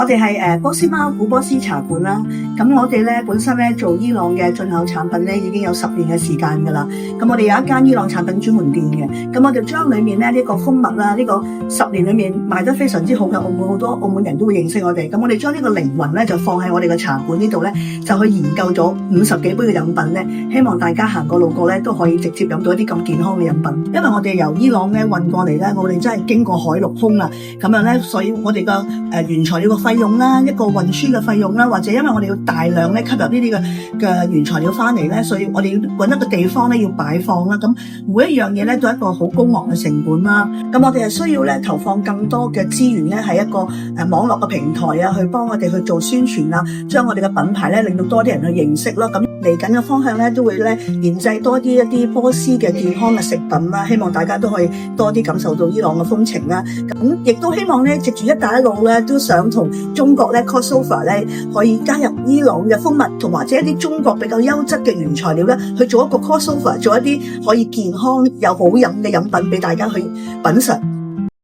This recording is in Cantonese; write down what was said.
我哋係波斯貓古波斯茶館啦。咁我哋咧本身咧做伊朗嘅進口產品咧已經有10年嘅時間㗎啦。咁我哋有一間伊朗產品專門店嘅。咁我哋將裏面咧呢個蜂蜜啦，呢個10年裏面賣得非常之好嘅澳門，好多澳門人都會認識我哋。咁我哋將呢個靈魂咧就放喺我哋嘅茶館呢度咧，就去研究咗50幾杯嘅飲品咧，希望大家行過路過咧都可以直接飲到一啲咁健康嘅飲品。因為我哋由伊朗咧運過嚟咧，我哋真係經過海陸空啦，咁樣咧，所以我哋嘅原材料嘅費用啦，一個運輸嘅費用啦，或者因為我哋要大量咧吸入呢啲嘅原材料翻嚟咧，所以我哋要揾一個地方咧要擺放啦。咁每一樣嘢咧都係一個好高昂嘅成本啦。咁我哋係需要咧投放更多嘅資源咧喺一個網絡嘅平台啊，去幫我哋去做宣傳啊，將我哋嘅品牌咧令到多啲人去認識啦。咁嚟緊嘅方向咧都會咧研製多啲一啲波斯嘅健康嘅食品啦，希望大家都可以多啲感受到伊朗嘅風情啦。咁亦都希望咧藉住一帶一路咧都想同中國咧 crossover 咧可以加入伊朗嘅蜂蜜同或者一啲中國比較優質嘅原材料咧去做一個 crossover， 做一啲可以健康又好飲嘅飲品俾大家去品嘗。